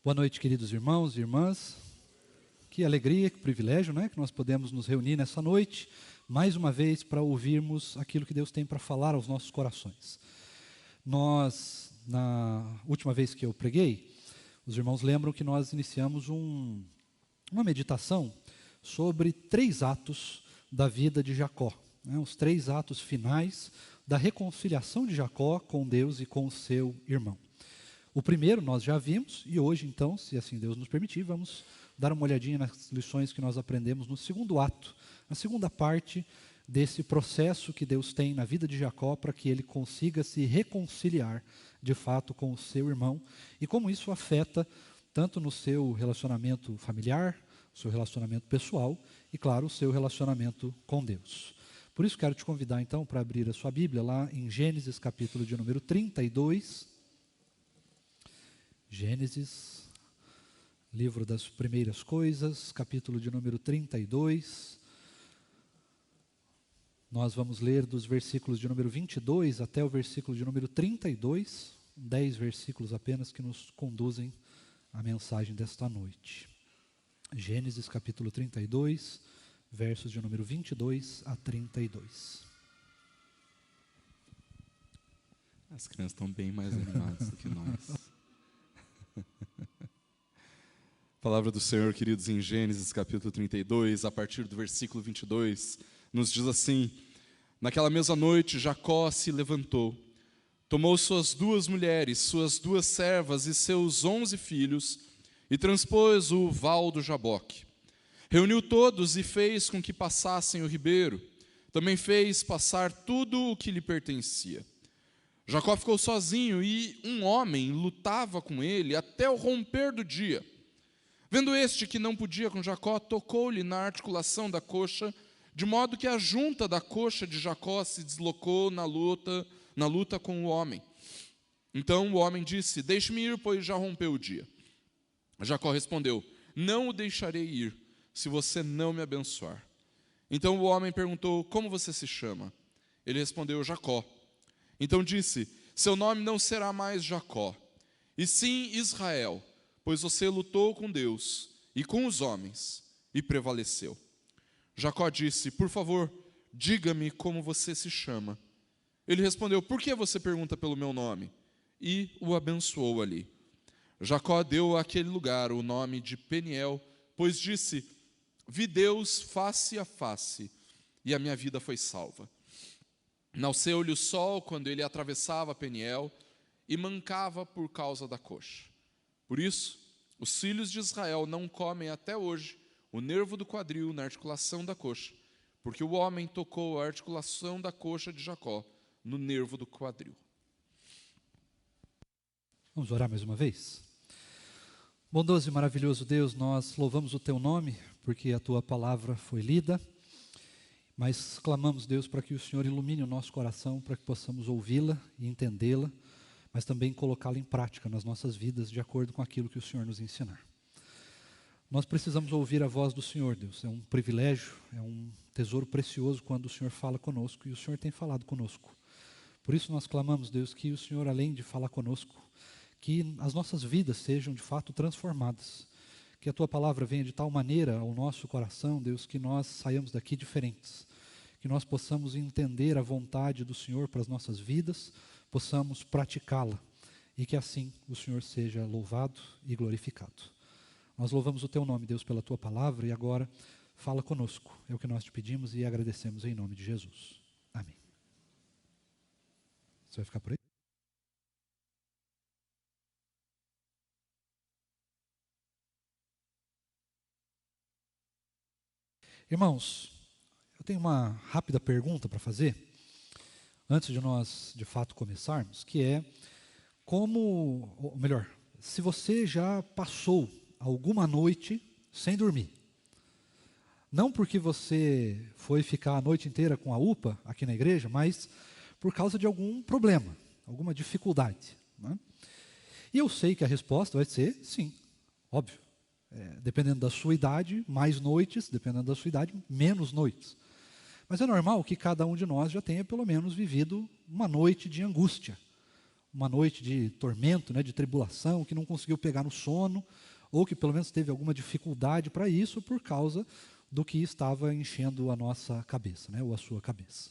Boa noite, queridos irmãos e irmãs. Que alegria, que privilégio, né? Que nós podemos nos reunir nessa noite, mais uma vez, para ouvirmos aquilo que Deus tem para falar aos nossos corações. Na última vez que eu preguei, os irmãos lembram que nós iniciamos uma meditação sobre 3 atos da vida de Jacó, né? Os 3 atos finais da reconciliação de Jacó com Deus e com o seu irmão. O primeiro nós já vimos, e hoje então, se assim Deus nos permitir, vamos dar uma olhadinha nas lições que nós aprendemos no segundo ato, na segunda parte desse processo que Deus tem na vida de Jacó para que ele consiga se reconciliar de fato com o seu irmão e como isso afeta tanto no seu relacionamento familiar, o seu relacionamento pessoal e, claro, o seu relacionamento com Deus. Por isso quero te convidar então para abrir a sua Bíblia lá em Gênesis capítulo de número 32. Gênesis, livro das primeiras coisas, capítulo de número 32. Nós vamos ler dos versículos de número 22 até o versículo de número 32, 10 versículos apenas que nos conduzem à mensagem desta noite. Gênesis capítulo 32, versos de número 22 a 32. As crianças estão bem mais animadas do que nós. Palavra do Senhor, queridos, em Gênesis capítulo 32, a partir do versículo 22, nos diz assim: Naquela mesma noite, Jacó se levantou, tomou suas 2 mulheres, suas 2 servas e seus 11 filhos, e transpôs o val do Jaboque. Reuniu todos e fez com que passassem o ribeiro. Também fez passar tudo o que lhe pertencia. Jacó ficou sozinho e um homem lutava com ele até o romper do dia. Vendo este que não podia com Jacó, tocou-lhe na articulação da coxa, de modo que a junta da coxa de Jacó se deslocou na luta com o homem. Então o homem disse: Deixe-me ir, pois já rompeu o dia. Jacó respondeu: Não o deixarei ir, se você não me abençoar. Então o homem perguntou: Como você se chama? Ele respondeu: Jacó. Então disse: Seu nome não será mais Jacó, e sim Israel, pois você lutou com Deus e com os homens e prevaleceu. Jacó disse: Por favor, diga-me como você se chama. Ele respondeu: Por que você pergunta pelo meu nome? E o abençoou ali. Jacó deu àquele lugar o nome de Peniel, pois disse: Vi Deus face a face, e a minha vida foi salva. Nasceu-lhe o sol quando ele atravessava Peniel e mancava por causa da coxa. Por isso, os filhos de Israel não comem até hoje o nervo do quadril na articulação da coxa, porque o homem tocou a articulação da coxa de Jacó no nervo do quadril. Vamos orar mais uma vez? Bondoso e maravilhoso Deus, nós louvamos o Teu nome, porque a Tua palavra foi lida, mas clamamos, Deus, para que o Senhor ilumine o nosso coração, para que possamos ouvi-la e entendê-la, mas também colocá-la em prática nas nossas vidas, de acordo com aquilo que o Senhor nos ensinar. Nós precisamos ouvir a voz do Senhor, Deus. É um privilégio, é um tesouro precioso quando o Senhor fala conosco, e o Senhor tem falado conosco. Por isso nós clamamos, Deus, que o Senhor, além de falar conosco, que as nossas vidas sejam de fato transformadas, que a Tua palavra venha de tal maneira ao nosso coração, Deus, que nós saiamos daqui diferentes, que nós possamos entender a vontade do Senhor para as nossas vidas, possamos praticá-la, e que assim o Senhor seja louvado e glorificado. Nós louvamos o Teu nome, Deus, pela Tua palavra, e agora fala conosco, é o que nós te pedimos e agradecemos em nome de Jesus. Amém. Você vai ficar por aí? Irmãos, eu tenho uma rápida pergunta para fazer, antes de nós, de fato, começarmos, que é ou melhor, se você já passou alguma noite sem dormir, não porque você foi ficar a noite inteira com a UPA aqui na igreja, mas por causa de algum problema, alguma dificuldade, né? E eu sei que a resposta vai ser sim, óbvio. Dependendo da sua idade, mais noites, dependendo da sua idade, menos noites. Mas é normal que cada um de nós já tenha pelo menos vivido uma noite de angústia, uma noite de tormento, né, de tribulação, que não conseguiu pegar no sono, ou que pelo menos teve alguma dificuldade para isso por causa do que estava enchendo a nossa cabeça, né, ou a sua cabeça.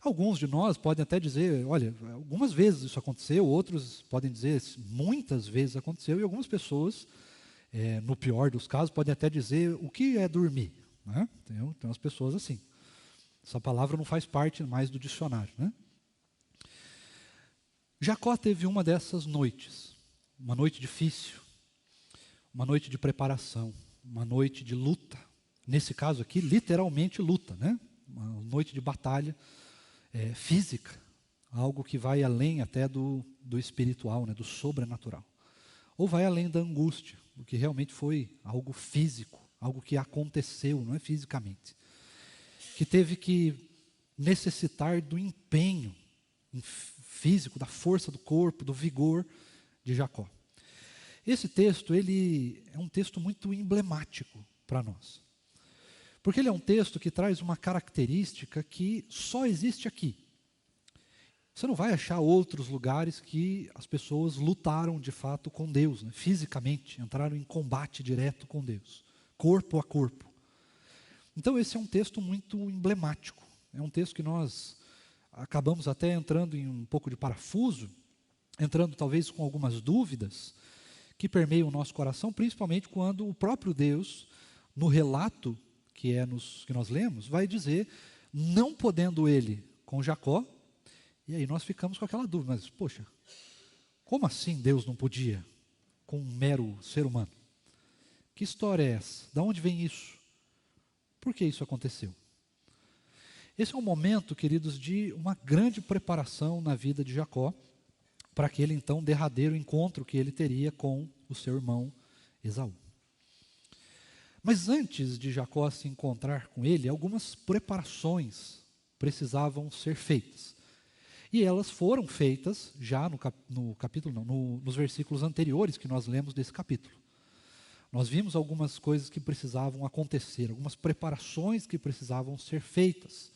Alguns de nós podem até dizer, olha, algumas vezes isso aconteceu, outros podem dizer, muitas vezes aconteceu, e algumas pessoas, no pior dos casos, podem até dizer, o que é dormir? Né? Tem umas pessoas assim. Essa palavra não faz parte mais do dicionário, né? Jacó teve uma dessas noites, uma noite difícil, uma noite de preparação, uma noite de luta. Nesse caso aqui, literalmente luta, né? Uma noite de batalha física, algo que vai além até do espiritual, né? Do sobrenatural. Ou vai além da angústia, o que realmente foi algo físico, algo que aconteceu, não é fisicamente. Que teve que necessitar do empenho físico, da força do corpo, do vigor de Jacó. Esse texto, ele é um texto muito emblemático para nós. Porque ele é um texto que traz uma característica que só existe aqui. Você não vai achar outros lugares que as pessoas lutaram de fato com Deus, né? Fisicamente, entraram em combate direto com Deus, corpo a corpo. Então esse é um texto muito emblemático. É um texto que nós acabamos até entrando em um pouco de parafuso, entrando talvez com algumas dúvidas que permeiam o nosso coração, principalmente quando o próprio Deus, no relato que nós lemos, vai dizer, não podendo ele com Jacó, e aí nós ficamos com aquela dúvida, mas poxa, como assim Deus não podia com um mero ser humano? Que história é essa? De onde vem isso? Por que isso aconteceu? Esse é um momento, queridos, de uma grande preparação na vida de Jacó, para aquele então derradeiro encontro que ele teria com o seu irmão Esaú. Mas antes de Jacó se encontrar com ele, algumas preparações precisavam ser feitas. E elas foram feitas já no capítulo, não, nos versículos anteriores que nós lemos desse capítulo. Nós vimos algumas coisas que precisavam acontecer, algumas preparações que precisavam ser feitas,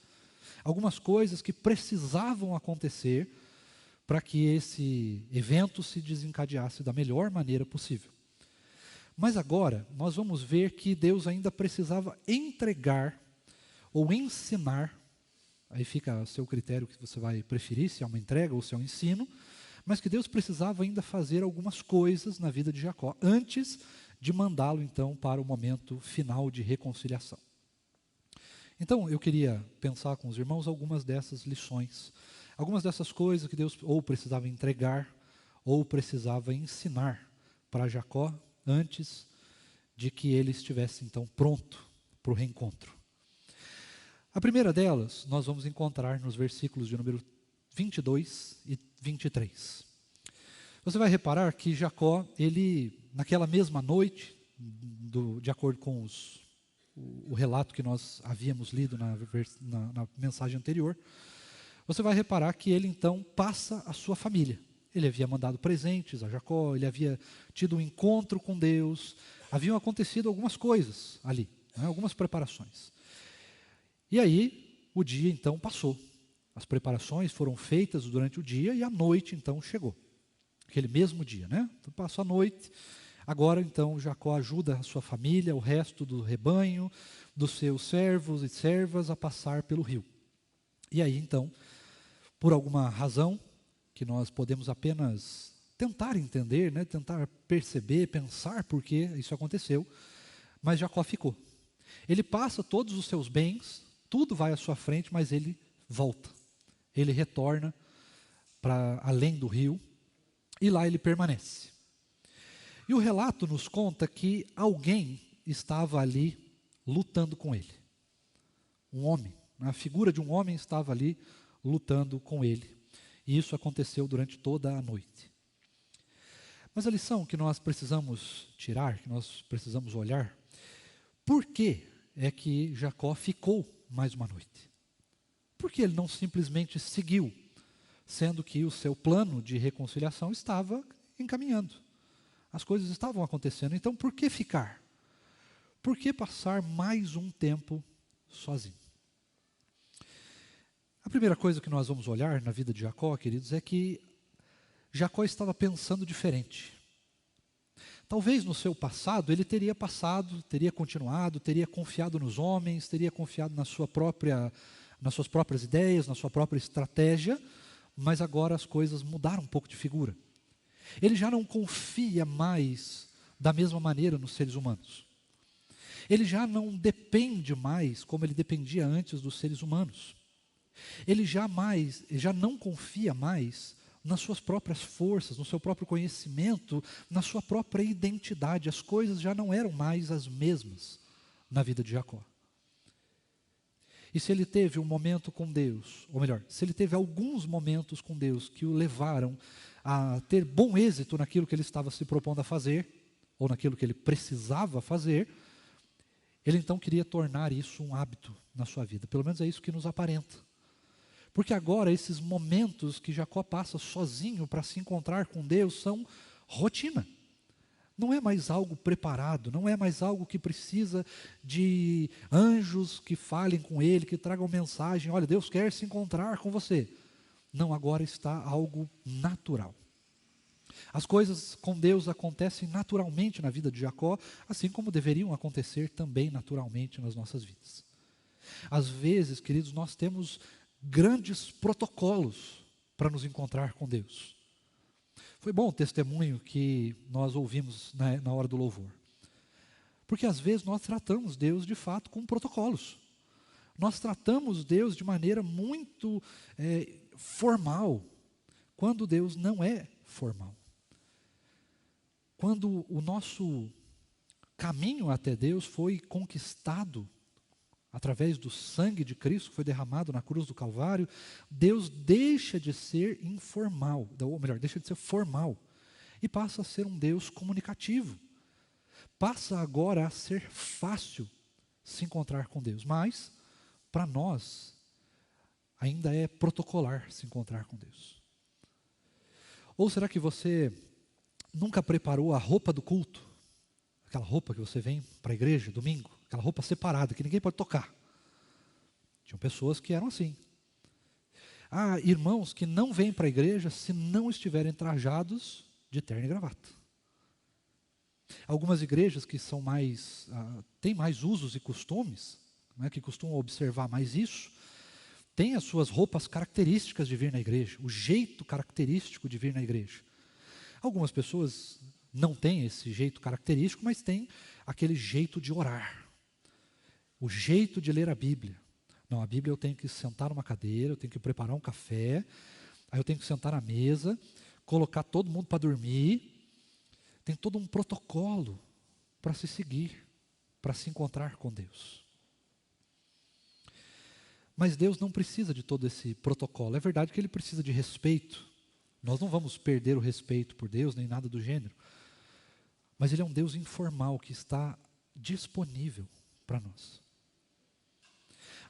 algumas coisas que precisavam acontecer para que esse evento se desencadeasse da melhor maneira possível. Mas agora nós vamos ver que Deus ainda precisava entregar ou ensinar, aí fica a seu critério que você vai preferir, se é uma entrega ou se é um ensino, mas que Deus precisava ainda fazer algumas coisas na vida de Jacó, antes de mandá-lo então para o momento final de reconciliação. Então eu queria pensar com os irmãos algumas dessas lições, algumas dessas coisas que Deus ou precisava entregar, ou precisava ensinar para Jacó, antes de que ele estivesse então pronto para o reencontro. A primeira delas, nós vamos encontrar nos versículos de número 22 e 23. Você vai reparar que Jacó, ele, naquela mesma noite, de acordo com o relato que nós havíamos lido na mensagem anterior, você vai reparar que ele então passa a sua família. Ele havia mandado presentes a Jacó, ele havia tido um encontro com Deus, haviam acontecido algumas coisas ali, né, algumas preparações. E aí, o dia então passou. As preparações foram feitas durante o dia e a noite então chegou. Aquele mesmo dia, né? Então passou a noite. Agora então Jacó ajuda a sua família, o resto do rebanho, dos seus servos e servas a passar pelo rio. E aí então, por alguma razão, que nós podemos apenas tentar entender, né, tentar perceber, pensar por que isso aconteceu, mas Jacó ficou. Ele passa todos os seus bens, tudo vai à sua frente, mas ele volta. Ele retorna para além do rio e lá ele permanece. E o relato nos conta que alguém estava ali lutando com ele. Um homem, a figura de um homem estava ali lutando com ele. E isso aconteceu durante toda a noite. Mas a lição que nós precisamos tirar, que nós precisamos olhar, por que é que Jacó ficou mais uma noite? Por que ele não simplesmente seguiu, sendo que o seu plano de reconciliação estava encaminhando? As coisas estavam acontecendo, então por que ficar? Por que passar mais um tempo sozinho? A primeira coisa que nós vamos olhar na vida de Jacó, queridos, é que Jacó estava pensando diferente. Talvez no seu passado ele teria passado, teria continuado, teria confiado nos homens, teria confiado nas suas próprias ideias, na sua própria estratégia, mas agora as coisas mudaram um pouco de figura. Ele já não confia mais da mesma maneira nos seres humanos. Ele já não depende mais como ele dependia antes dos seres humanos. Ele já não confia mais nas suas próprias forças, no seu próprio conhecimento, na sua própria identidade. As coisas já não eram mais as mesmas na vida de Jacó. E se ele teve um momento com Deus, ou melhor, se ele teve alguns momentos com Deus que o levaram a ter bom êxito naquilo que ele estava se propondo a fazer, ou naquilo que ele precisava fazer, ele então queria tornar isso um hábito na sua vida. Pelo menos é isso que nos aparenta. Porque agora esses momentos que Jacó passa sozinho para se encontrar com Deus são rotina. Não é mais algo preparado, não é mais algo que precisa de anjos que falem com ele, que tragam mensagem, olha, Deus quer se encontrar com você. Não, agora está algo natural. As coisas com Deus acontecem naturalmente na vida de Jacó, assim como deveriam acontecer também naturalmente nas nossas vidas. Às vezes, queridos, nós temos grandes protocolos para nos encontrar com Deus. Foi bom o testemunho que nós ouvimos na hora do louvor. Porque às vezes nós tratamos Deus de fato com protocolos. Nós tratamos Deus de maneira muito formal, quando Deus não é formal. Quando o nosso caminho até Deus foi conquistado através do sangue de Cristo que foi derramado na cruz do Calvário, Deus deixa de ser informal, ou melhor, deixa de ser formal, e passa a ser um Deus comunicativo. Passa agora a ser fácil se encontrar com Deus, mas para nós ainda é protocolar se encontrar com Deus. Ou será que você nunca preparou a roupa do culto? Aquela roupa que você vem para a igreja domingo, aquela roupa separada, que ninguém pode tocar. Tinham pessoas que eram assim. Há irmãos que não vêm para a igreja se não estiverem trajados de terno e gravata. Algumas igrejas que são têm mais usos e costumes, né, que costumam observar mais isso, têm as suas roupas características de vir na igreja, o jeito característico de vir na igreja. Algumas pessoas não têm esse jeito característico, mas têm aquele jeito de orar, o jeito de ler a Bíblia. Não, a Bíblia eu tenho que sentar numa cadeira, eu tenho que preparar um café, aí eu tenho que sentar à mesa, colocar todo mundo para dormir. Tem todo um protocolo para se seguir, para se encontrar com Deus. Mas Deus não precisa de todo esse protocolo. É verdade que Ele precisa de respeito. Nós não vamos perder o respeito por Deus, nem nada do gênero. Mas Ele é um Deus informal que está disponível para nós.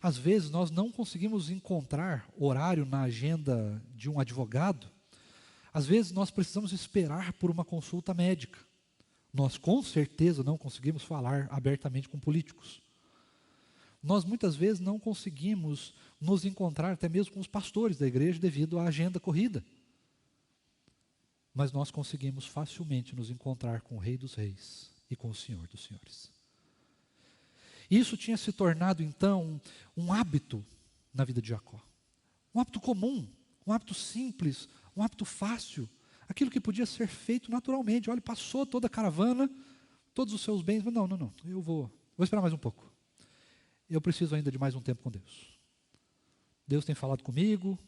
Às vezes nós não conseguimos encontrar horário na agenda de um advogado. Às vezes nós precisamos esperar por uma consulta médica. Nós com certeza não conseguimos falar abertamente com políticos. Nós muitas vezes não conseguimos nos encontrar até mesmo com os pastores da igreja devido à agenda corrida. Mas nós conseguimos facilmente nos encontrar com o Rei dos Reis e com o Senhor dos Senhores. Isso tinha se tornado então um hábito na vida de Jacó. Um hábito comum, um hábito simples, um hábito fácil, aquilo que podia ser feito naturalmente. Olha, passou toda a caravana, todos os seus bens, mas não, eu vou esperar mais um pouco. Eu preciso ainda de mais um tempo com Deus. Deus tem falado comigo,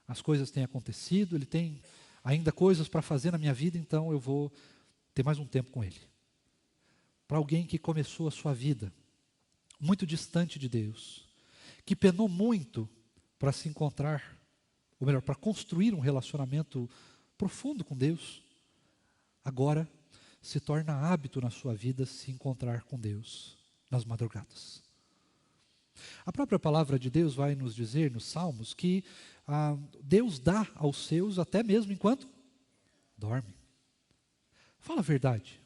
as coisas têm acontecido, Ele tem ainda coisas para fazer na minha vida, então eu vou ter mais um tempo com Ele. Para alguém que começou a sua vida muito distante de Deus, que penou muito para se encontrar, ou melhor, para construir um relacionamento profundo com Deus, agora se torna hábito na sua vida se encontrar com Deus nas madrugadas. A própria palavra de Deus vai nos dizer nos Salmos que Deus dá aos seus até mesmo enquanto dorme. Fala a verdade.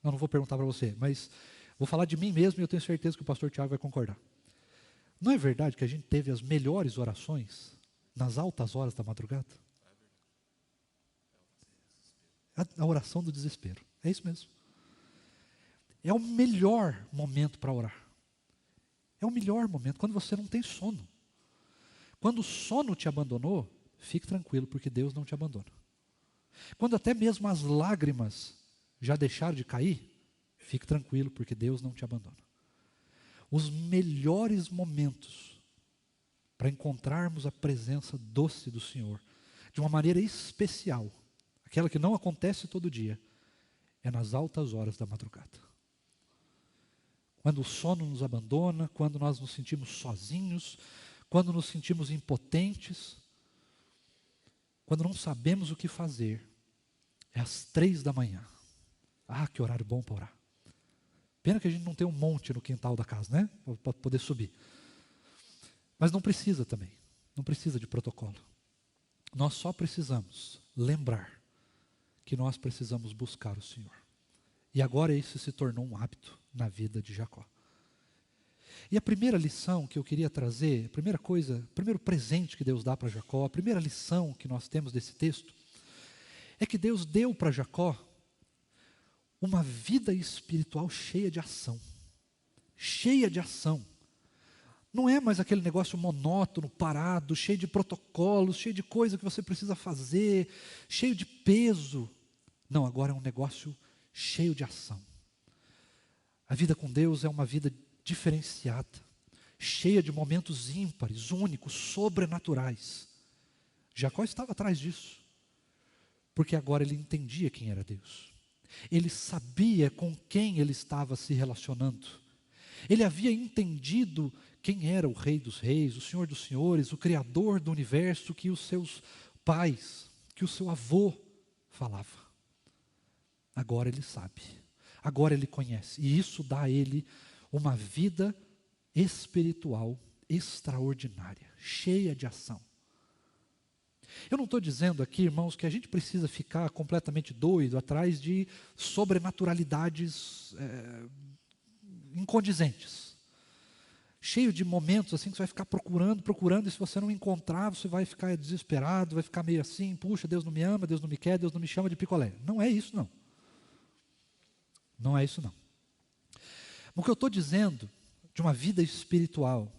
Eu não vou perguntar para você, mas vou falar de mim mesmo e eu tenho certeza que o pastor Tiago vai concordar. Não é verdade que a gente teve as melhores orações nas altas horas da madrugada? a oração do desespero. É isso mesmo. É o melhor momento para orar. É o melhor momento, quando você não tem sono. Quando o sono te abandonou, fique tranquilo, porque Deus não te abandona. Quando até mesmo as lágrimas já deixaram de cair, fique tranquilo, porque Deus não te abandona. Os melhores momentos para encontrarmos a presença doce do Senhor, de uma maneira especial, aquela que não acontece todo dia, é nas altas horas da madrugada. Quando o sono nos abandona, quando nós nos sentimos sozinhos, quando nos sentimos impotentes, quando não sabemos o que fazer, é às 3 da manhã. Ah, que horário bom para orar. Pena que a gente não tem um monte no quintal da casa, né? Para poder subir. Mas não precisa também. Não precisa de protocolo. Nós só precisamos lembrar que nós precisamos buscar o Senhor. E agora isso se tornou um hábito na vida de Jacó. E a primeira lição que eu queria trazer, a primeira coisa, o primeiro presente que Deus dá para Jacó, a primeira lição que nós temos desse texto, é que Deus deu para Jacó uma vida espiritual cheia de ação. Cheia de ação. Não é mais aquele negócio monótono, parado, cheio de protocolos, cheio de coisa que você precisa fazer, cheio de peso. Não, agora é um negócio cheio de ação. A vida com Deus é uma vida diferenciada, cheia de momentos ímpares, únicos, sobrenaturais. Jacó estava atrás disso, porque agora ele entendia quem era Deus. Ele sabia com quem ele estava se relacionando. Ele havia entendido quem era o Rei dos Reis, o Senhor dos Senhores, o Criador do universo, que os seus pais, que o seu avô falava. Agora ele sabe, agora ele conhece, e isso dá a ele uma vida espiritual extraordinária, cheia de ação. Eu não estou dizendo aqui, irmãos, que a gente precisa ficar completamente doido atrás de sobrenaturalidades incondizentes. Cheio de momentos assim que você vai ficar procurando, e se você não encontrar, você vai ficar desesperado, vai ficar meio assim, puxa, Deus não me ama, Deus não me quer, Deus não me chama de picolé. Não é isso não. Não é isso não. O que eu estou dizendo de uma vida espiritual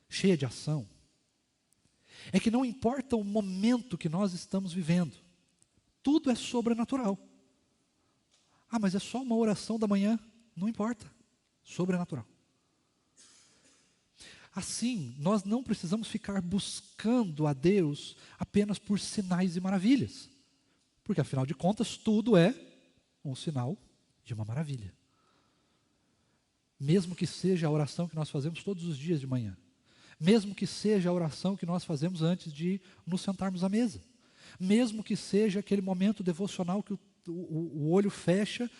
cheia de ação é que não importa o momento que nós estamos vivendo, tudo é sobrenatural. Ah, mas é só uma oração da manhã? Não importa, sobrenatural. Assim, nós não precisamos ficar buscando a Deus apenas por sinais e maravilhas, porque afinal de contas tudo é um sinal de uma maravilha. Mesmo que seja a oração que nós fazemos todos os dias de manhã, mesmo que seja a oração que nós fazemos antes de nos sentarmos à mesa, mesmo que seja aquele momento devocional que o olho fecha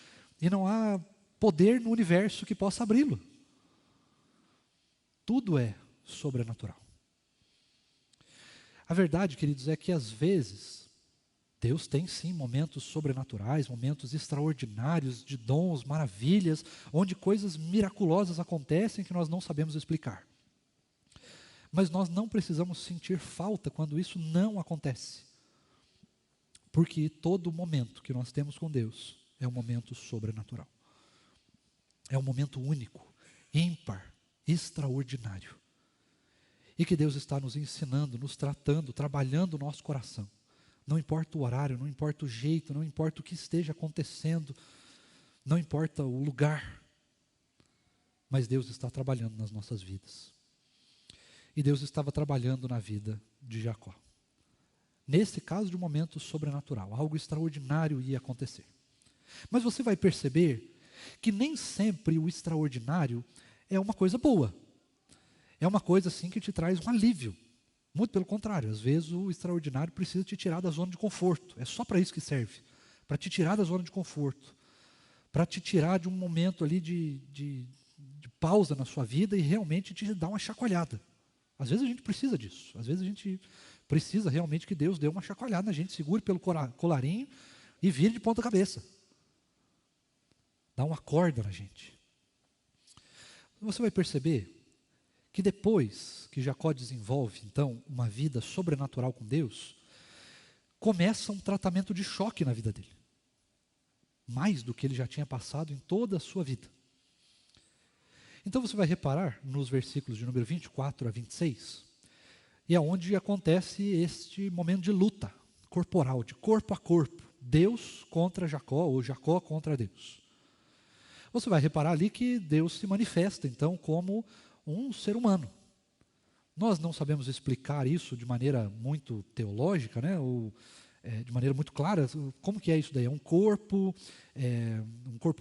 e não há poder no universo que possa abri-lo. Tudo é sobrenatural. A verdade, queridos, é que às vezes Deus tem sim momentos sobrenaturais, momentos extraordinários de dons, maravilhas, onde coisas miraculosas acontecem que nós não sabemos explicar. Mas nós não precisamos sentir falta quando isso não acontece. Porque todo momento que nós temos com Deus é um momento sobrenatural. É um momento único, ímpar, extraordinário. E que Deus está nos ensinando, nos tratando, trabalhando o nosso coração. Não importa o horário, não importa o jeito, não importa o que esteja acontecendo, não importa o lugar, mas Deus está trabalhando nas nossas vidas. E Deus estava trabalhando na vida de Jacó. Nesse caso de um momento sobrenatural, algo extraordinário ia acontecer. Mas você vai perceber que nem sempre o extraordinário é uma coisa boa. É uma coisa assim que te traz um alívio. Muito pelo contrário, às vezes o extraordinário precisa te tirar da zona de conforto. É só para isso que serve, para te tirar da zona de conforto, para te tirar de um momento ali de pausa na sua vida e realmente te dar uma chacoalhada. Às vezes a gente precisa disso, às vezes a gente precisa realmente que Deus dê uma chacoalhada na gente, segure pelo colarinho e vire de ponta cabeça. Dá uma corda na gente. Você vai perceber que depois que Jacó desenvolve, então, uma vida sobrenatural com Deus, começa um tratamento de choque na vida dele. mais do que ele já tinha passado em toda a sua vida. Então você vai reparar nos versículos de número 24 a 26, e é onde acontece este momento de luta corporal, de corpo a corpo, Deus contra Jacó, ou Jacó contra Deus. Você vai reparar ali que Deus se manifesta, então, como um ser humano. Nós não sabemos explicar isso de maneira muito teológica, né, ou de maneira muito clara. Como que é isso daí? É um corpo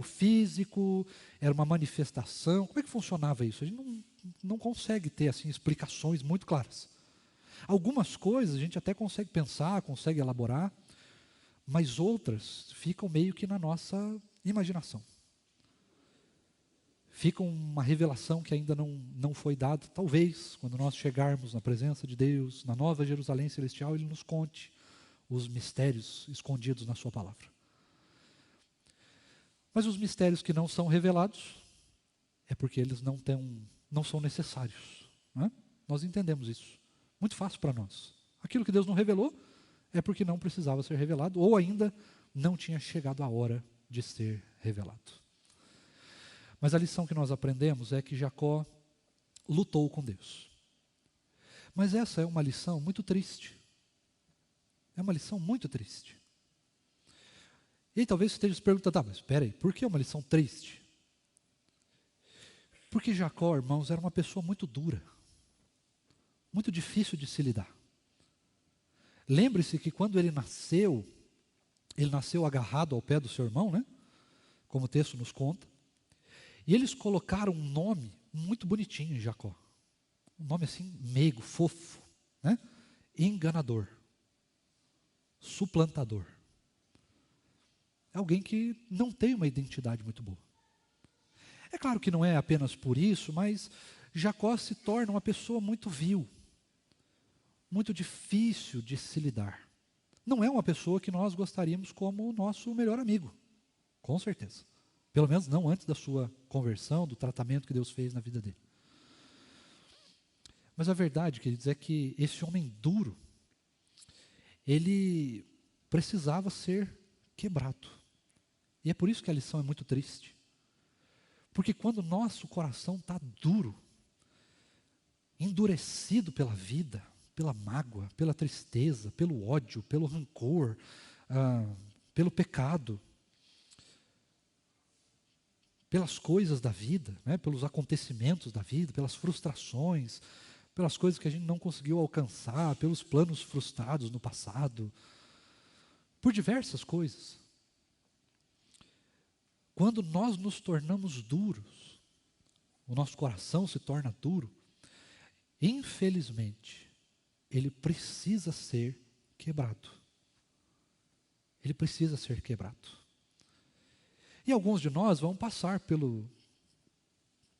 físico, era uma manifestação? Como é que funcionava isso? A gente não consegue ter assim, explicações muito claras. Algumas coisas a gente até consegue pensar, consegue elaborar, mas outras ficam meio que na nossa imaginação. Fica uma revelação que ainda não foi dada. Talvez, quando nós chegarmos na presença de Deus, na nova Jerusalém Celestial, Ele nos conte os mistérios escondidos na sua palavra. Mas os mistérios que não são revelados, é porque eles não são necessários. Né? Nós entendemos isso. Muito fácil para nós. Aquilo que Deus não revelou, é porque não precisava ser revelado, ou ainda não tinha chegado a hora de ser revelado. Mas a lição que nós aprendemos é que Jacó lutou com Deus. Mas essa é uma lição muito triste. É uma lição muito triste. E aí talvez você esteja se perguntando, mas espera aí, por que é uma lição triste? Porque Jacó, irmãos, era uma pessoa muito dura. Muito difícil de se lidar. Lembre-se que quando ele nasceu agarrado ao pé do seu irmão, né? Como o texto nos conta. E eles colocaram um nome muito bonitinho em Jacó. Um nome assim, meigo, fofo, né? Enganador. Suplantador. É alguém que não tem uma identidade muito boa. É claro que não é apenas por isso, mas Jacó se torna uma pessoa muito vil. Muito difícil de se lidar. Não é uma pessoa que nós gostaríamos como nosso melhor amigo. Com certeza. Pelo menos não antes da sua conversão, do tratamento que Deus fez na vida dele. Mas a verdade, queridos, é que esse homem duro, ele precisava ser quebrado. E é por isso que a lição é muito triste. Porque quando o nosso coração está duro, endurecido pela vida, pela mágoa, pela tristeza, pelo ódio, pelo rancor, pelo pecado, pelas coisas da vida, né, pelos acontecimentos da vida, pelas frustrações, pelas coisas que a gente não conseguiu alcançar, pelos planos frustrados no passado, por diversas coisas. Quando nós nos tornamos duros, o nosso coração se torna duro, infelizmente, ele precisa ser quebrado. Ele precisa ser quebrado. E alguns de nós vão passar por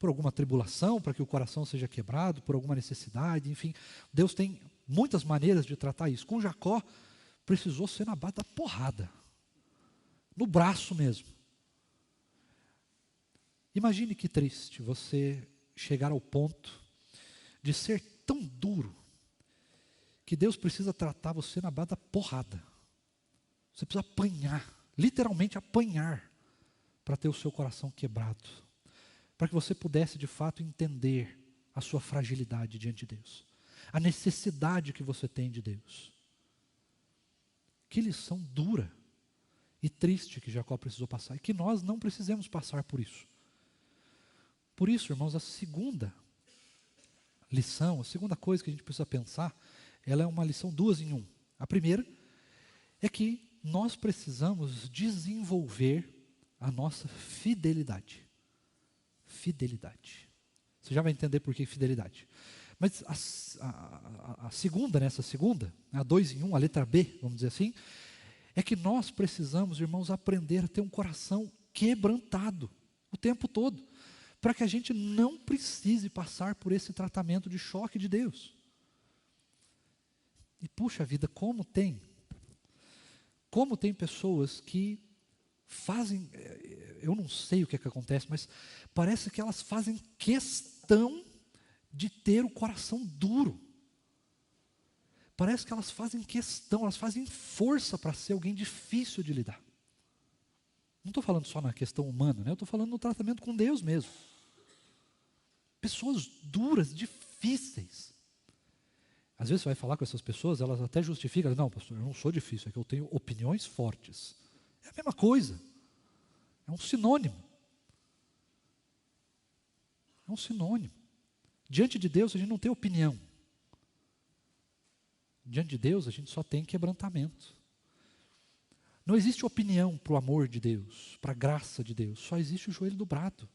alguma tribulação, para que o coração seja quebrado, por alguma necessidade, enfim. Deus tem muitas maneiras de tratar isso. Com Jacó, precisou ser na base da porrada. No braço mesmo. Imagine que triste você chegar ao ponto de ser tão duro, que Deus precisa tratar você na base da porrada. Você precisa apanhar, literalmente apanhar, para ter o seu coração quebrado, para que você pudesse de fato entender a sua fragilidade diante de Deus, a necessidade que você tem de Deus. Que lição dura e triste que Jacó precisou passar, e que nós não precisemos passar por isso. Por isso, irmãos, a segunda lição, a segunda coisa que a gente precisa pensar, ela é uma lição 2 em 1. A primeira é que nós precisamos desenvolver a nossa fidelidade. Fidelidade. Você já vai entender por que fidelidade. Mas a segunda, nessa segunda, a 2 em 1, a letra B, vamos dizer assim, é que nós precisamos, irmãos, aprender a ter um coração quebrantado o tempo todo, para que a gente não precise passar por esse tratamento de choque de Deus. E puxa vida, como tem pessoas que fazem, eu não sei o que é que acontece, mas parece que elas fazem questão de ter o coração duro. Parece que elas fazem questão, elas fazem força para ser alguém difícil de lidar. Não estou falando só na questão humana, né? Eu estou falando no tratamento com Deus mesmo. Pessoas duras, difíceis. Às vezes você vai falar com essas pessoas, elas até justificam, não, pastor, eu não sou difícil, é que eu tenho opiniões fortes. É a mesma coisa. É um sinônimo. É um sinônimo. Diante de Deus a gente não tem opinião. Diante de Deus a gente só tem quebrantamento. Não existe opinião para o amor de Deus, para a graça de Deus. Só existe o joelho dobrado.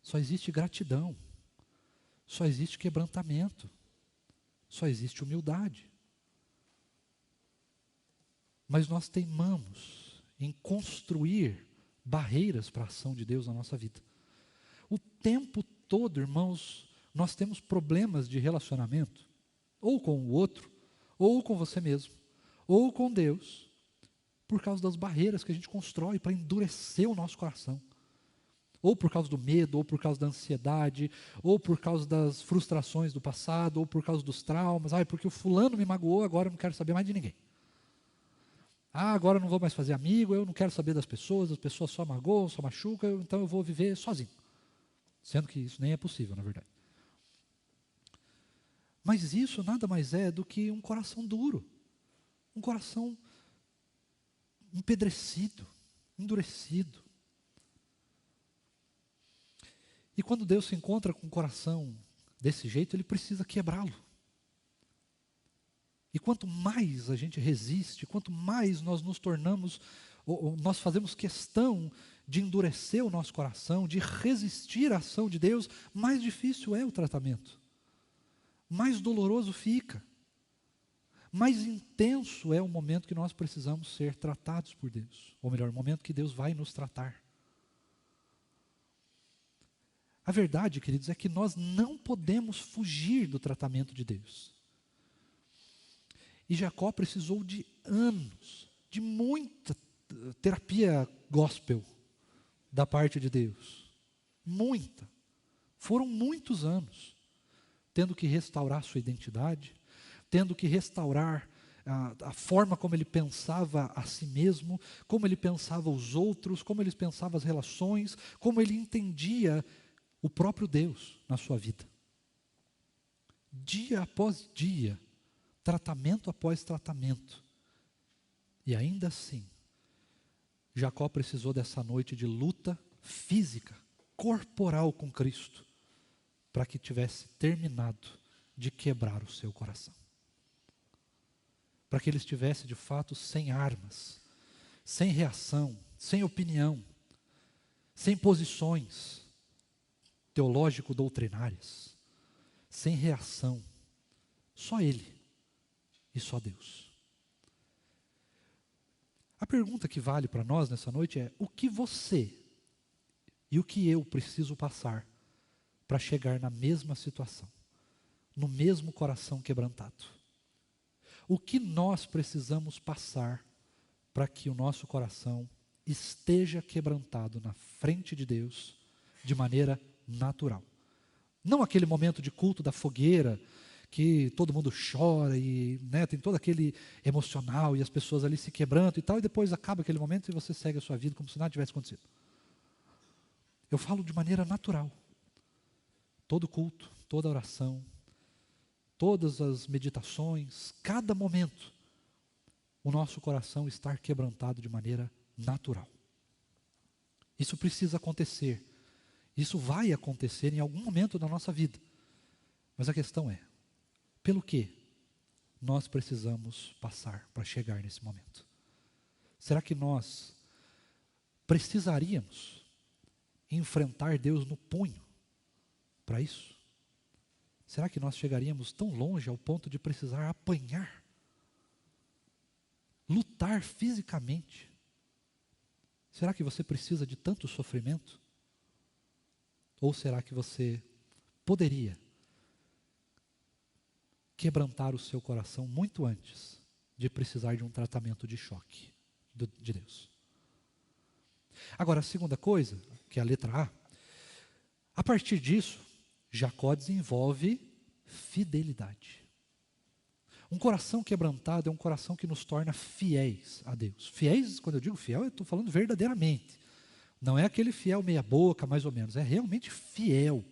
Só existe gratidão. Só existe quebrantamento. Só existe humildade. Mas nós teimamos em construir barreiras para a ação de Deus na nossa vida. O tempo todo, irmãos, nós temos problemas de relacionamento, ou com o outro, ou com você mesmo, ou com Deus, por causa das barreiras que a gente constrói para endurecer o nosso coração. Ou por causa do medo, ou por causa da ansiedade, ou por causa das frustrações do passado, ou por causa dos traumas. Porque o fulano me magoou, agora eu não quero saber mais de ninguém. Agora eu não vou mais fazer amigo, eu não quero saber das pessoas, as pessoas só magoam, só machucam, então eu vou viver sozinho. Sendo que isso nem é possível, na verdade. Mas isso nada mais é do que um coração duro, um coração empedrecido, endurecido. E quando Deus se encontra com um coração desse jeito, Ele precisa quebrá-lo. E quanto mais a gente resiste, quanto mais nós nos tornamos, ou nós fazemos questão de endurecer o nosso coração, de resistir à ação de Deus, mais difícil é o tratamento. Mais doloroso fica. Mais intenso é o momento que nós precisamos ser tratados por Deus. Ou melhor, o momento que Deus vai nos tratar. A verdade, queridos, é que nós não podemos fugir do tratamento de Deus. E Jacó precisou de anos, de muita terapia gospel da parte de Deus. Muita. Foram muitos anos, tendo que restaurar sua identidade, tendo que restaurar a forma como ele pensava a si mesmo, como ele pensava os outros, como ele pensava as relações, como ele entendia o próprio Deus na sua vida. Dia após dia, tratamento após tratamento. E ainda assim, Jacó precisou dessa noite de luta física, corporal com Cristo, para que tivesse terminado de quebrar o seu coração. Para que ele estivesse de fato sem armas, sem reação, sem opinião, sem posições teológico-doutrinárias, sem reação, só ele e só Deus. A pergunta que vale para nós nessa noite é: o que você e o que eu preciso passar para chegar na mesma situação, no mesmo coração quebrantado? O que nós precisamos passar para que o nosso coração esteja quebrantado na frente de Deus de maneira natural? Não aquele momento de culto da fogueira, que todo mundo chora e tem todo aquele emocional e as pessoas ali se quebrantam e tal, e depois acaba aquele momento e você segue a sua vida como se nada tivesse acontecido. Eu falo de maneira natural. Todo culto, toda oração, todas as meditações, cada momento, o nosso coração estar quebrantado de maneira natural. Isso precisa acontecer. Isso vai acontecer em algum momento da nossa vida. Mas a questão é, pelo que nós precisamos passar para chegar nesse momento? Será que nós precisaríamos enfrentar Deus no punho para isso? Será que nós chegaríamos tão longe ao ponto de precisar apanhar? Lutar fisicamente? Será que você precisa de tanto sofrimento? Ou será que você poderia quebrantar o seu coração muito antes de precisar de um tratamento de choque de Deus? Agora, a segunda coisa, que é a letra a partir disso, Jacó desenvolve fidelidade. Um coração quebrantado é um coração que nos torna fiéis a Deus. Fiéis, quando eu digo fiel, eu estou falando verdadeiramente. Não é aquele fiel meia boca, mais ou menos. É realmente fiel.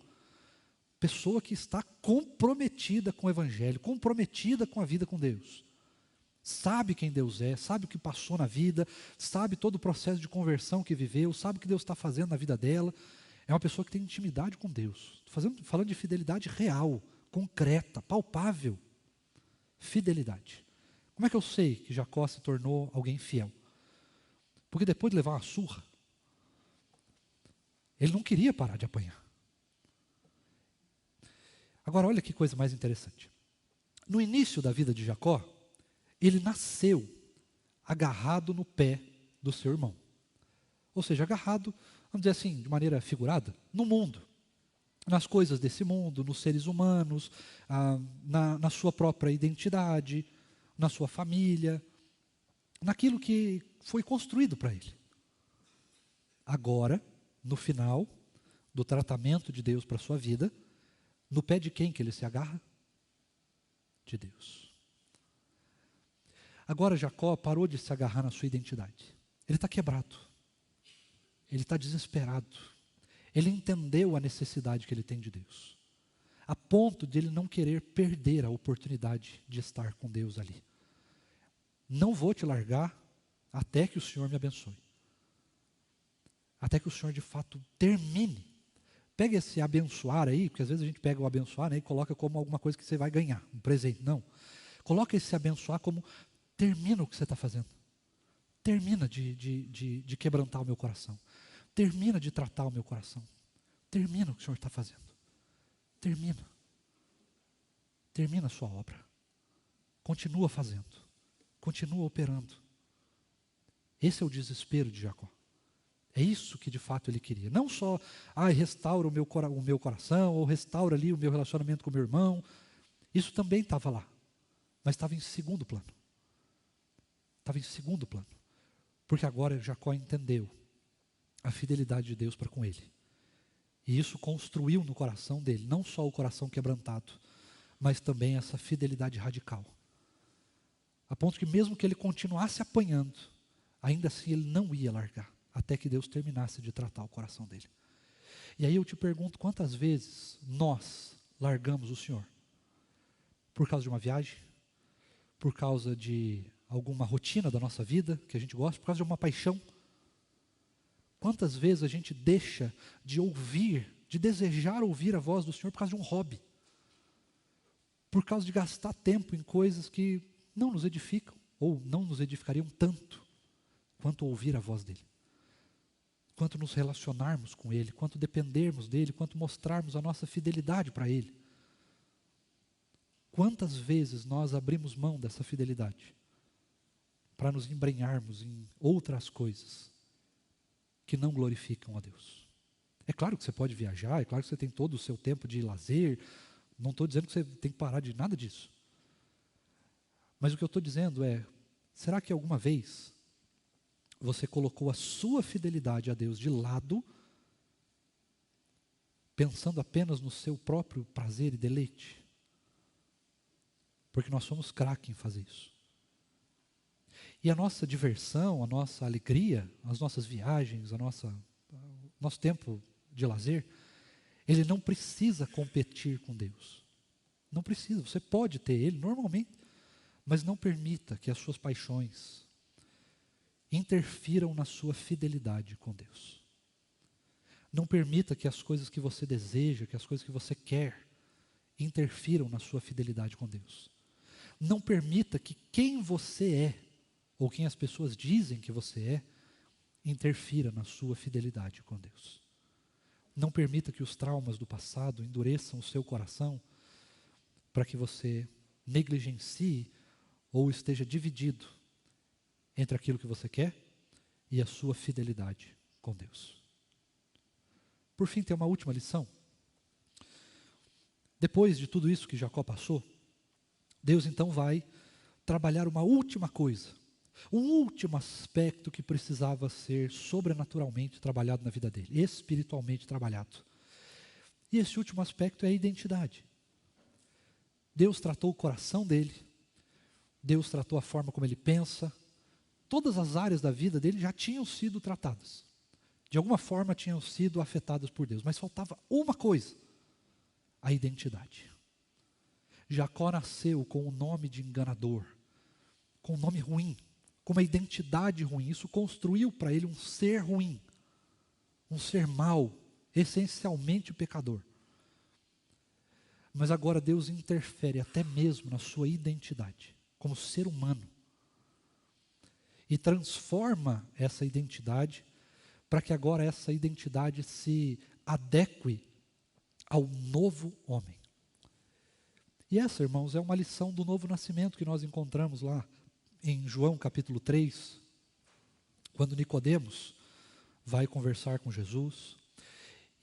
Pessoa que está comprometida com o Evangelho, comprometida com a vida com Deus. Sabe quem Deus é, sabe o que passou na vida, sabe todo o processo de conversão que viveu, sabe o que Deus está fazendo na vida dela. É uma pessoa que tem intimidade com Deus. Falando de fidelidade real, concreta, palpável. Fidelidade. Como é que eu sei que Jacó se tornou alguém fiel? Porque depois de levar uma surra, ele não queria parar de apanhar. Agora, olha que coisa mais interessante. No início da vida de Jacó, ele nasceu agarrado no pé do seu irmão. Ou seja, agarrado, vamos dizer assim, de maneira figurada, no mundo. Nas coisas desse mundo, nos seres humanos, na sua própria identidade, na sua família, naquilo que foi construído para ele. Agora, no final do tratamento de Deus para a sua vida, no pé de quem que ele se agarra? De Deus. Agora Jacó parou de se agarrar na sua identidade. Ele está quebrado. Ele está desesperado. Ele entendeu a necessidade que ele tem de Deus. A ponto de ele não querer perder a oportunidade de estar com Deus ali. Não vou te largar até que o Senhor me abençoe. Até que o Senhor de fato termine. Pega esse abençoar aí, porque às vezes a gente pega o abençoar, né, e coloca como alguma coisa que você vai ganhar, um presente. Não. Coloca esse abençoar como termina o que você está fazendo. Termina de quebrantar o meu coração. Termina de tratar o meu coração. Termina o que o Senhor está fazendo. Termina. Termina a sua obra. Continua fazendo. Continua operando. Esse é o desespero de Jacó. É isso que de fato ele queria. Não só, restaura o meu coração, ou restaura ali o meu relacionamento com o meu irmão. Isso também estava lá. Mas estava em segundo plano. Estava em segundo plano. Porque agora Jacó entendeu a fidelidade de Deus para com ele. E isso construiu no coração dele, não só o coração quebrantado, mas também essa fidelidade radical. A ponto que mesmo que ele continuasse apanhando, ainda assim ele não ia largar. Até que Deus terminasse de tratar o coração dele. E aí eu te pergunto, quantas vezes nós largamos o Senhor? Por causa de uma viagem? Por causa de alguma rotina da nossa vida, que a gente gosta? Por causa de uma paixão? Quantas vezes a gente deixa de ouvir, de desejar ouvir a voz do Senhor por causa de um hobby? Por causa de gastar tempo em coisas que não nos edificam, ou não nos edificariam tanto, quanto ouvir a voz dEle. Quanto nos relacionarmos com Ele, quanto dependermos dEle, quanto mostrarmos a nossa fidelidade para Ele. Quantas vezes nós abrimos mão dessa fidelidade para nos embrenharmos em outras coisas que não glorificam a Deus? É claro que você pode viajar, é claro que você tem todo o seu tempo de lazer, não estou dizendo que você tem que parar de nada disso. Mas o que eu estou dizendo é, será que alguma vez você colocou a sua fidelidade a Deus de lado, pensando apenas no seu próprio prazer e deleite? Porque nós somos craques em fazer isso. E a nossa diversão, a nossa alegria, as nossas viagens, nosso tempo de lazer, ele não precisa competir com Deus. Não precisa, você pode ter ele normalmente, mas não permita que as suas paixões interfiram na sua fidelidade com Deus. Não permita que as coisas que você deseja, que as coisas que você quer, interfiram na sua fidelidade com Deus. Não permita que quem você é, ou quem as pessoas dizem que você é, interfira na sua fidelidade com Deus. Não permita que os traumas do passado endureçam o seu coração para que você negligencie ou esteja dividido entre aquilo que você quer e a sua fidelidade com Deus. Por fim, tem uma última lição. Depois de tudo isso que Jacó passou, Deus então vai trabalhar uma última coisa, um último aspecto que precisava ser sobrenaturalmente trabalhado na vida dele, espiritualmente trabalhado. E esse último aspecto é a identidade. Deus tratou o coração dele Deus tratou a forma como ele pensa. Todas as áreas da vida dele já tinham sido tratadas. De alguma forma tinham sido afetadas por Deus. Mas faltava uma coisa: a identidade. Jacó nasceu com o nome de enganador, com um nome ruim, com uma identidade ruim. Isso construiu para ele um ser ruim, um ser mau, essencialmente pecador. Mas agora Deus interfere até mesmo na sua identidade, como ser humano, e transforma essa identidade para que agora essa identidade se adeque ao novo homem. E essa, irmãos, é uma lição do novo nascimento que nós encontramos lá em João capítulo 3, quando Nicodemos vai conversar com Jesus,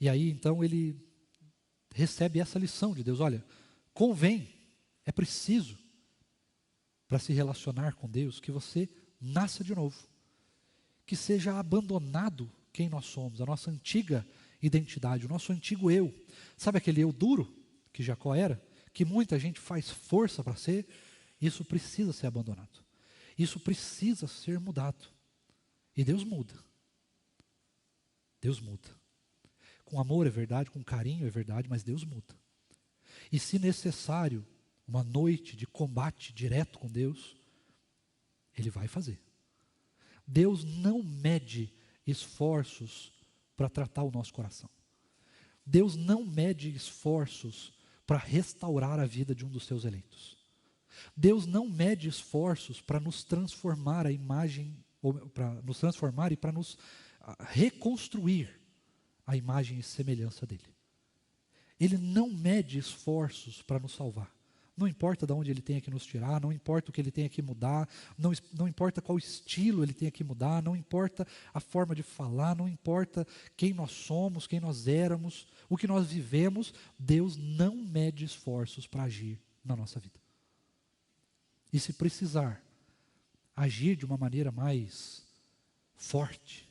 e aí então ele recebe essa lição de Deus: olha, convém, é preciso, para se relacionar com Deus, que você nasça de novo, que seja abandonado quem nós somos, a nossa antiga identidade, o nosso antigo eu. Sabe aquele eu duro que Jacó era, que muita gente faz força para ser? Isso precisa ser abandonado, isso precisa ser mudado. E Deus muda. Deus muda. Com amor é verdade, com carinho é verdade, mas Deus muda. E se necessário, uma noite de combate direto com Deus, Ele vai fazer. Deus não mede esforços para tratar o nosso coração. Deus não mede esforços para restaurar a vida de um dos seus eleitos. Deus não mede esforços para nos transformar a imagem, para nos transformar e para nos reconstruir a imagem e semelhança dele. Ele não mede esforços para nos salvar. Não importa de onde ele tenha que nos tirar, não importa o que ele tenha que mudar, não importa qual estilo ele tenha que mudar, não importa a forma de falar, não importa quem nós somos, quem nós éramos, o que nós vivemos, Deus não mede esforços para agir na nossa vida. E se precisar agir de uma maneira mais forte,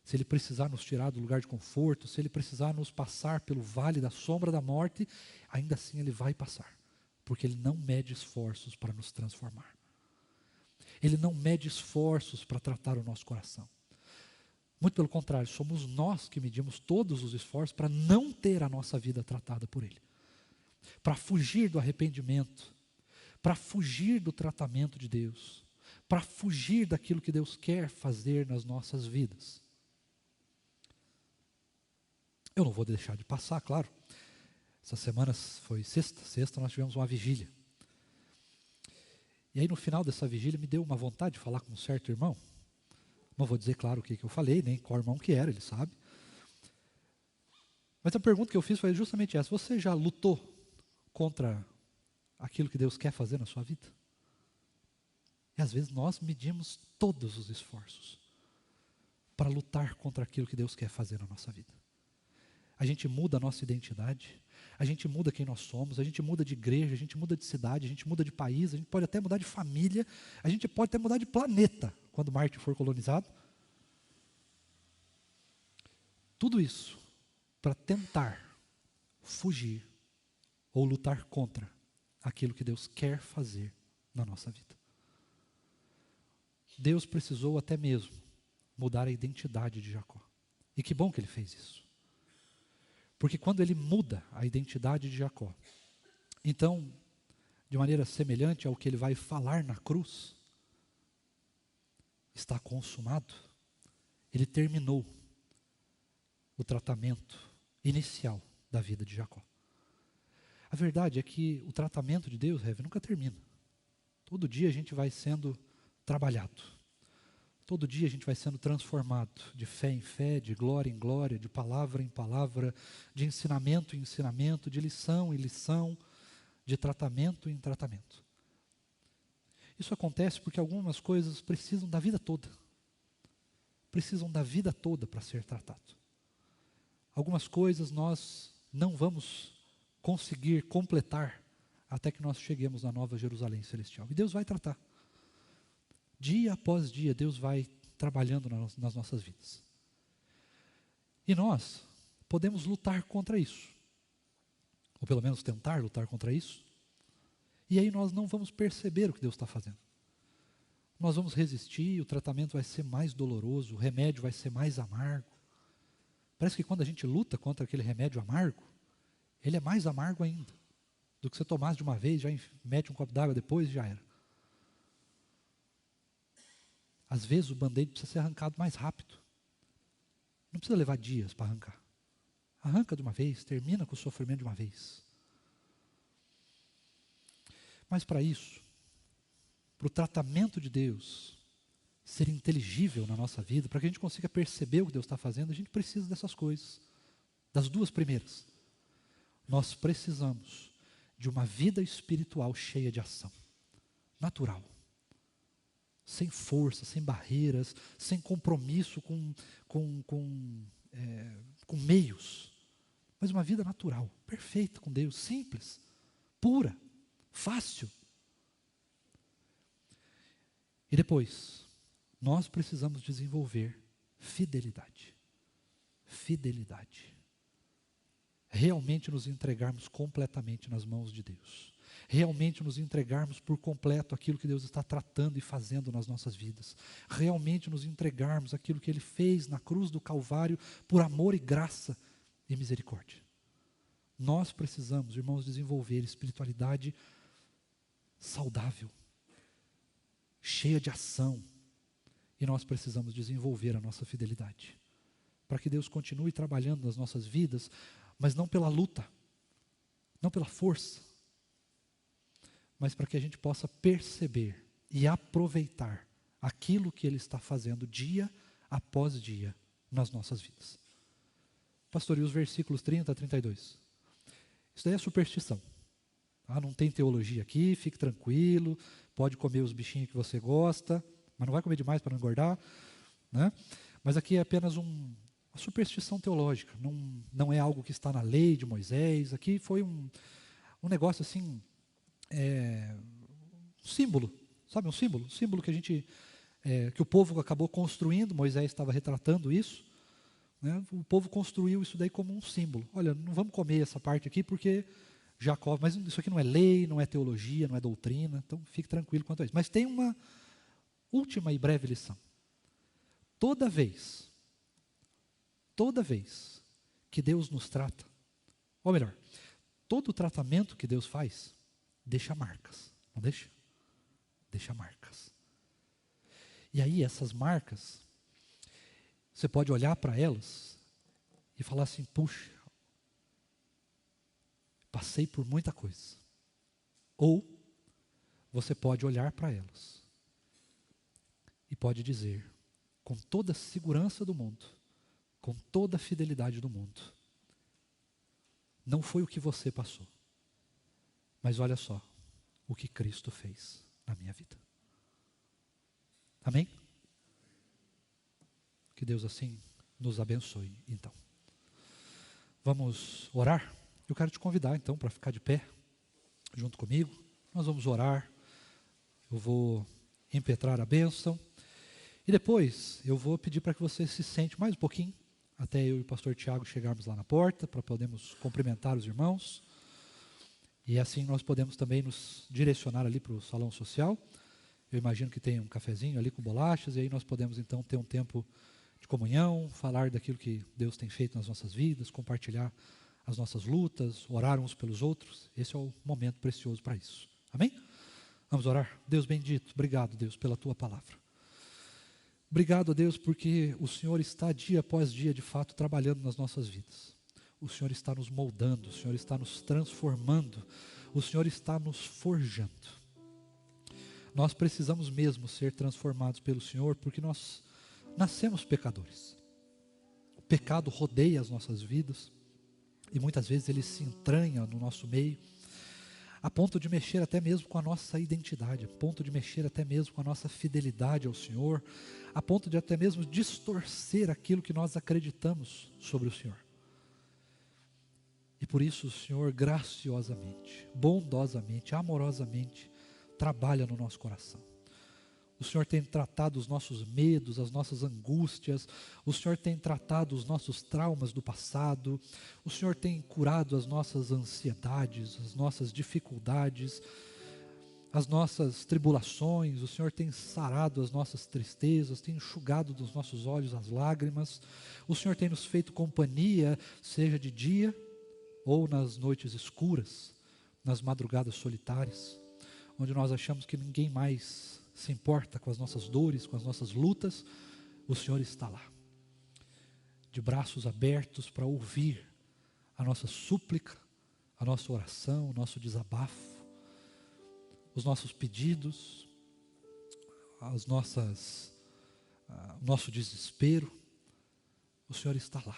se Ele precisar nos tirar do lugar de conforto, se Ele precisar nos passar pelo vale da sombra da morte, ainda assim Ele vai passar, porque Ele não mede esforços para nos transformar. Ele não mede esforços para tratar o nosso coração. Muito pelo contrário, somos nós que medimos todos os esforços para não ter a nossa vida tratada por Ele, para fugir do arrependimento, para fugir do tratamento de Deus, para fugir daquilo que Deus quer fazer nas nossas vidas. Eu não vou deixar de passar, claro. Essas semanas foi sexta nós tivemos uma vigília. E aí no final dessa vigília me deu uma vontade de falar com um certo irmão. Não vou dizer, claro, o que eu falei, nem qual irmão que era, ele sabe. Mas a pergunta que eu fiz foi justamente essa: você já lutou contra aquilo que Deus quer fazer na sua vida? E às vezes nós medimos todos os esforços para lutar contra aquilo que Deus quer fazer na nossa vida. A gente muda a nossa identidade, a gente muda quem nós somos, a gente muda de igreja, a gente muda de cidade, a gente muda de país, a gente pode até mudar de família, a gente pode até mudar de planeta quando Marte for colonizado. Tudo isso para tentar fugir ou lutar contra aquilo que Deus quer fazer na nossa vida. Deus precisou até mesmo mudar a identidade de Jacó. E que bom que Ele fez isso. Porque quando Ele muda a identidade de Jacó, então, de maneira semelhante ao que Ele vai falar na cruz, está consumado, Ele terminou o tratamento inicial da vida de Jacó. A verdade é que o tratamento de Deus, nunca termina. Todo dia a gente vai sendo trabalhado. Todo dia a gente vai sendo transformado de fé em fé, de glória em glória, de palavra em palavra, de ensinamento em ensinamento, de lição em lição, de tratamento em tratamento. Isso acontece porque algumas coisas precisam da vida toda. Precisam da vida toda para ser tratado. Algumas coisas nós não vamos conseguir completar até que nós cheguemos na Nova Jerusalém Celestial. E Deus vai tratar. Dia após dia, Deus vai trabalhando nas nossas vidas. E nós podemos lutar contra isso. Ou pelo menos tentar lutar contra isso. E aí nós não vamos perceber o que Deus está fazendo. Nós vamos resistir, o tratamento vai ser mais doloroso, o remédio vai ser mais amargo. Parece que quando a gente luta contra aquele remédio amargo, ele é mais amargo ainda do que você tomasse de uma vez, já mete um copo d'água depois e já era. Às vezes o band-aid precisa ser arrancado mais rápido. Não precisa levar dias para arrancar. Arranca de uma vez, termina com o sofrimento de uma vez. Mas para isso, para o tratamento de Deus ser inteligível na nossa vida, para que a gente consiga perceber o que Deus está fazendo, a gente precisa dessas coisas. Das duas primeiras. Nós precisamos de uma vida espiritual cheia de ação. Natural. Sem força, sem barreiras, sem compromisso com meios. Mas uma vida natural, perfeita com Deus, simples, pura, fácil. E depois, nós precisamos desenvolver fidelidade. Fidelidade. Realmente nos entregarmos completamente nas mãos de Deus. Realmente nos entregarmos por completo aquilo que Deus está tratando e fazendo nas nossas vidas. Realmente nos entregarmos aquilo que Ele fez na cruz do Calvário por amor e graça e misericórdia. Nós precisamos, irmãos, desenvolver espiritualidade saudável, cheia de ação. E nós precisamos desenvolver a nossa fidelidade. Para que Deus continue trabalhando nas nossas vidas, mas não pela luta, não pela força, mas para que a gente possa perceber e aproveitar aquilo que Ele está fazendo dia após dia nas nossas vidas. Pastor, e os versículos 30 a 32? Isso daí é superstição. Tá? Não tem teologia aqui, fique tranquilo, pode comer os bichinhos que você gosta, mas não vai comer demais para não engordar, né? Mas aqui é apenas uma superstição teológica, não é algo que está na lei de Moisés. Aqui foi um negócio assim, símbolo, sabe, um símbolo que a gente, que o povo acabou construindo. Moisés estava retratando isso, né? O povo construiu isso daí como um símbolo. Olha, não vamos comer essa parte aqui porque Jacó, mas isso aqui não é lei, não é teologia, não é doutrina, então fique tranquilo quanto a isso. Mas tem uma última e breve lição. Toda vez que Deus nos trata, ou melhor, todo o tratamento que Deus faz, deixa marcas, não deixa? Deixa marcas. E aí essas marcas, você pode olhar para elas e falar assim, puxa, passei por muita coisa. Ou você pode olhar para elas e pode dizer, com toda a segurança do mundo, com toda a fidelidade do mundo, não foi o que você passou, mas olha só o que Cristo fez na minha vida. Amém? Que Deus assim nos abençoe, então. Vamos orar? Eu quero te convidar então para ficar de pé, junto comigo. Nós vamos orar, eu vou impetrar a bênção, e depois eu vou pedir para que você se sente mais um pouquinho, até eu e o pastor Tiago chegarmos lá na porta, para podermos cumprimentar os irmãos, e assim nós podemos também nos direcionar ali para o salão social. Eu imagino que tem um cafezinho ali com bolachas, e aí nós podemos então ter um tempo de comunhão, falar daquilo que Deus tem feito nas nossas vidas, compartilhar as nossas lutas, orar uns pelos outros. Esse é o momento precioso para isso. Amém? Vamos orar? Deus bendito, obrigado, Deus, pela Tua palavra. Obrigado, Deus, porque o Senhor está dia após dia, de fato, trabalhando nas nossas vidas. O Senhor está nos moldando, o Senhor está nos transformando, o Senhor está nos forjando. Nós precisamos mesmo ser transformados pelo Senhor, porque nós nascemos pecadores. O pecado rodeia as nossas vidas, e muitas vezes ele se entranha no nosso meio, a ponto de mexer até mesmo com a nossa identidade, a ponto de mexer até mesmo com a nossa fidelidade ao Senhor, a ponto de até mesmo distorcer aquilo que nós acreditamos sobre o Senhor. E por isso o Senhor graciosamente, bondosamente, amorosamente, trabalha no nosso coração. O Senhor tem tratado os nossos medos, as nossas angústias, o Senhor tem tratado os nossos traumas do passado, o Senhor tem curado as nossas ansiedades, as nossas dificuldades, as nossas tribulações, o Senhor tem sarado as nossas tristezas, tem enxugado dos nossos olhos as lágrimas, o Senhor tem nos feito companhia, seja de dia ou nas noites escuras, nas madrugadas solitárias, onde nós achamos que ninguém mais se importa com as nossas dores, com as nossas lutas, o Senhor está lá, de braços abertos para ouvir a nossa súplica, a nossa oração, o nosso desabafo, os nossos pedidos, o nosso desespero. O Senhor está lá.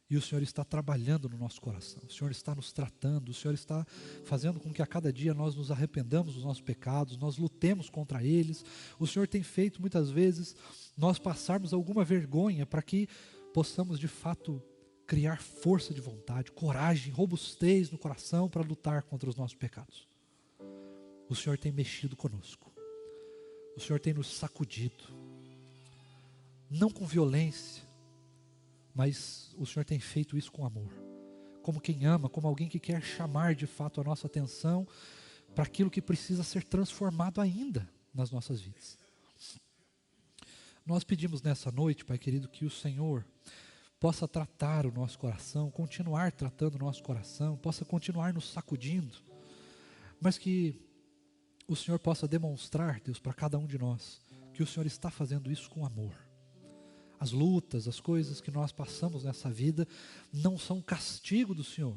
E o Senhor está trabalhando no nosso coração. O Senhor está nos tratando. O Senhor está fazendo com que a cada dia nós nos arrependamos dos nossos pecados, nós lutemos contra eles. O Senhor tem feito muitas vezes nós passarmos alguma vergonha para que possamos de fato criar força de vontade, coragem, robustez no coração para lutar contra os nossos pecados. O Senhor tem mexido conosco. O Senhor tem nos sacudido. Não com violência, mas o Senhor tem feito isso com amor. Como quem ama, como alguém que quer chamar de fato a nossa atenção para aquilo que precisa ser transformado ainda nas nossas vidas. Nós pedimos nessa noite, Pai querido, que o Senhor possa tratar o nosso coração, continuar tratando o nosso coração, possa continuar nos sacudindo, mas que o Senhor possa demonstrar, Deus, para cada um de nós, que o Senhor está fazendo isso com amor. As lutas, as coisas que nós passamos nessa vida não são um castigo do Senhor,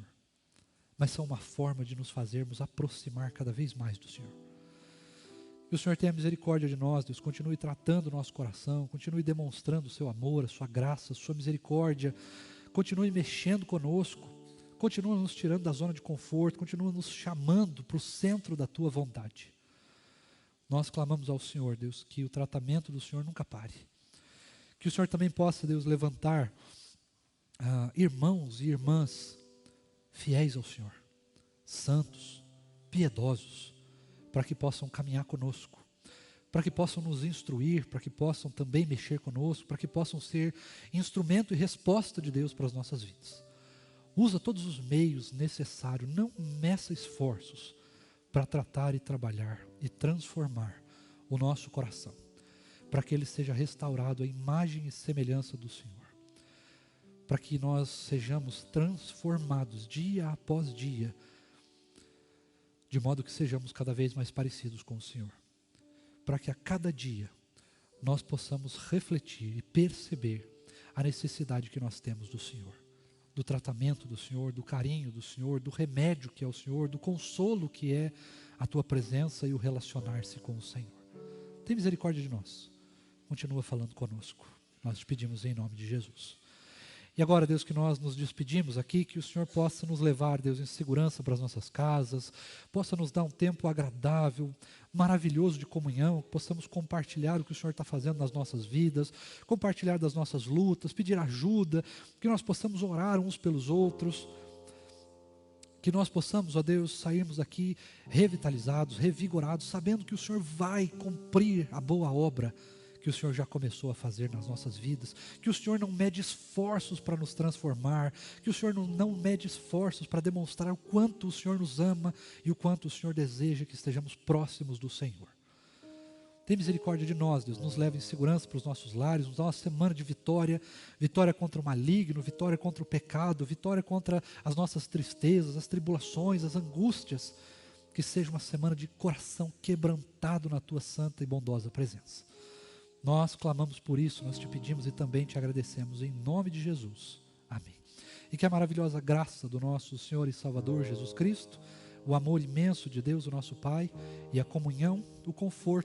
mas são uma forma de nos fazermos aproximar cada vez mais do Senhor. Que o Senhor tenha misericórdia de nós, Deus, continue tratando o nosso coração, continue demonstrando o seu amor, a sua graça, a sua misericórdia, continue mexendo conosco, continue nos tirando da zona de conforto, continue nos chamando para o centro da tua vontade. Nós clamamos ao Senhor, Deus, que o tratamento do Senhor nunca pare. Que o Senhor também possa, Deus, levantar irmãos e irmãs fiéis ao Senhor, santos, piedosos, para que possam caminhar conosco, para que possam nos instruir, para que possam também mexer conosco, para que possam ser instrumento e resposta de Deus para as nossas vidas. Usa todos os meios necessários, não meça esforços para tratar e trabalhar e transformar o nosso coração, para que ele seja restaurado à imagem e semelhança do Senhor, para que nós sejamos transformados dia após dia, de modo que sejamos cada vez mais parecidos com o Senhor, para que a cada dia nós possamos refletir e perceber a necessidade que nós temos do Senhor, do tratamento do Senhor, do carinho do Senhor, do remédio que é o Senhor, do consolo que é a tua presença e o relacionar-se com o Senhor. Tem misericórdia de nós, continua falando conosco, nós te pedimos em nome de Jesus. E agora, Deus, que nós nos despedimos aqui, que o Senhor possa nos levar, Deus, em segurança para as nossas casas, possa nos dar um tempo agradável, maravilhoso de comunhão, que possamos compartilhar o que o Senhor está fazendo nas nossas vidas, compartilhar das nossas lutas, pedir ajuda, que nós possamos orar uns pelos outros, que nós possamos, ó Deus, sairmos daqui revitalizados, revigorados, sabendo que o Senhor vai cumprir a boa obra que o Senhor já começou a fazer nas nossas vidas, que o Senhor não mede esforços para nos transformar, que o Senhor não mede esforços para demonstrar o quanto o Senhor nos ama e o quanto o Senhor deseja que estejamos próximos do Senhor. Tem misericórdia de nós, Deus, nos leva em segurança para os nossos lares, nos dá uma semana de vitória, vitória contra o maligno, vitória contra o pecado, vitória contra as nossas tristezas, as tribulações, as angústias, que seja uma semana de coração quebrantado na tua santa e bondosa presença. Nós clamamos por isso, nós te pedimos e também te agradecemos em nome de Jesus. Amém. E que a maravilhosa graça do nosso Senhor e Salvador Jesus Cristo, o amor imenso de Deus, o nosso Pai, e a comunhão, o conforto,